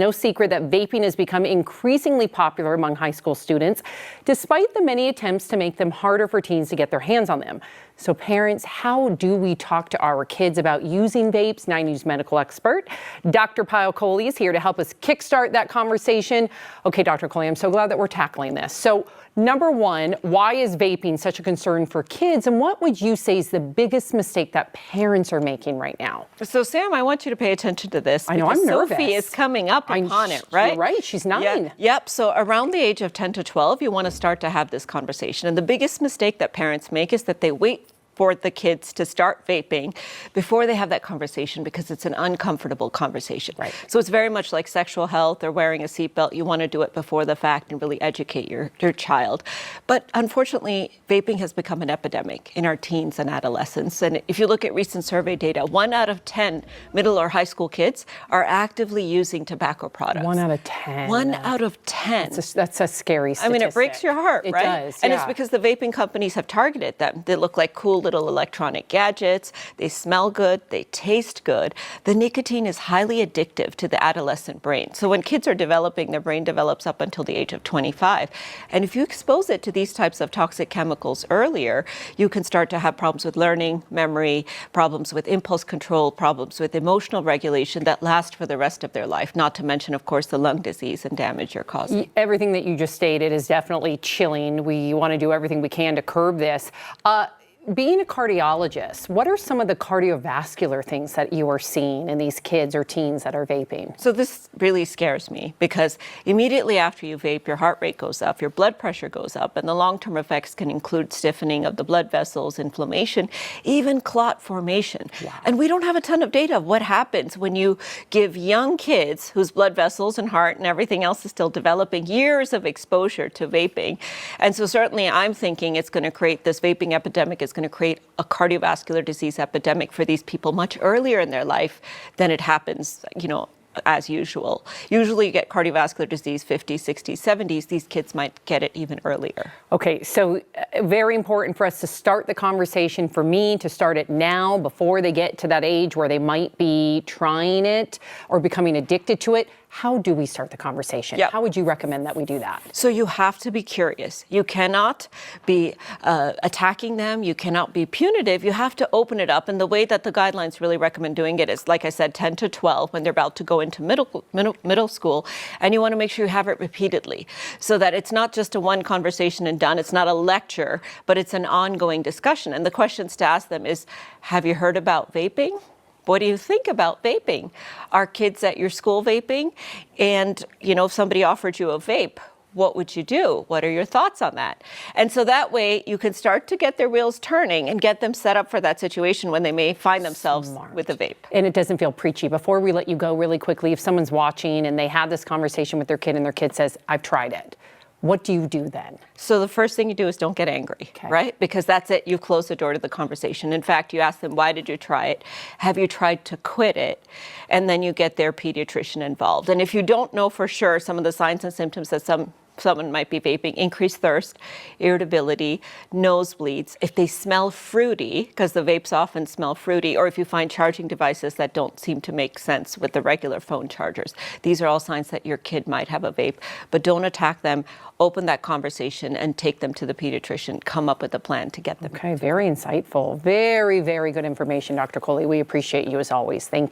No secret that vaping has become increasingly popular among high school students, despite the many attempts to make them harder for teens to get their hands on them. So parents, how do we talk to our kids about using vapes? 9 News medical expert Dr. Pyle Coley is here to help us kickstart that conversation. Okay, Dr. Coley, I'm so glad that we're tackling this. So number one, why is vaping such a concern for kids? And what would you say is the biggest mistake that parents are making right now? So Sam, I want you to pay attention to this. I know, I'm nervous. Sophie is coming up upon it, right? You're right, she's 9. Yep, so around the age of 10 to 12, you want to start to have this conversation. And the biggest mistake that parents make is that they wait for the kids to start vaping before they have that conversation, because it's an uncomfortable conversation. Right. So it's very much like sexual health or wearing a seatbelt. You want to do it before the fact and really educate your child. But unfortunately, vaping has become an epidemic in our teens and adolescents. And if you look at recent survey data, 1 out of 10 middle or high school kids are actively using tobacco products. 1 out of 10. 1 out of 10. That's a scary statistic. I mean, it breaks your heart, it right? It does, And yeah. it's because the vaping companies have targeted them. They look like cool little electronic gadgets. They smell good. They taste good. The nicotine is highly addictive to the adolescent brain. So when kids are developing, their brain develops up until the age of 25. And if you expose it to these types of toxic chemicals earlier, you can start to have problems with learning, memory, problems with impulse control, problems with emotional regulation that last for the rest of their life, not to mention, of course, the lung disease and damage you're causing. Everything that you just stated is definitely chilling. We want to do everything we can to curb this. Being a cardiologist, what are some of the cardiovascular things that you are seeing in these kids or teens that are vaping? So this really scares me, because immediately after you vape, your heart rate goes up, your blood pressure goes up, and the long-term effects can include stiffening of the blood vessels, inflammation, even clot formation. Wow. And we don't have a ton of data of what happens when you give young kids whose blood vessels and heart and everything else is still developing years of exposure to vaping. And so certainly I'm thinking it's going to create this vaping epidemic is going to create a cardiovascular disease epidemic for these people much earlier in their life than it happens, as usual. Usually you get cardiovascular disease 50s, 60s, 70s. These kids might get it even earlier. Okay, so very important for us to start the conversation, for me to start it now before they get to that age where they might be trying it or becoming addicted to it. How do we start the conversation? Yep. How would you recommend that we do that? So you have to be curious. You cannot be attacking them. You cannot be punitive. You have to open it up. And the way that the guidelines really recommend doing it is, like I said, 10 to 12 when they're about to go into middle school. And you want to make sure you have it repeatedly so that it's not just a one conversation and done. It's not a lecture, but it's an ongoing discussion. And the questions to ask them is, have you heard about vaping? What do you think about vaping? Are kids at your school vaping? And, if somebody offered you a vape, what would you do? What are your thoughts on that? And so that way you can start to get their wheels turning and get them set up for that situation when they may find themselves with a vape. And it doesn't feel preachy. Before we let you go really quickly, if someone's watching and they have this conversation with their kid and their kid says, I've tried it, what do you do then? So the first thing you do is don't get angry, right? Because that's it. You've closed the door to the conversation. In fact, you ask them, why did you try it? Have you tried to quit it? And then you get their pediatrician involved. And if you don't know for sure some of the signs and symptoms that someone might be vaping: increased thirst, irritability, nosebleeds, if they smell fruity, because the vapes often smell fruity, or if you find charging devices that don't seem to make sense with the regular phone chargers. These are all signs that your kid might have a vape. But don't attack them. Open that conversation and take them to the pediatrician. Come up with a plan to get them. Okay, very insightful. Very, very good information, Dr. Coley. We appreciate you as always. Thank you.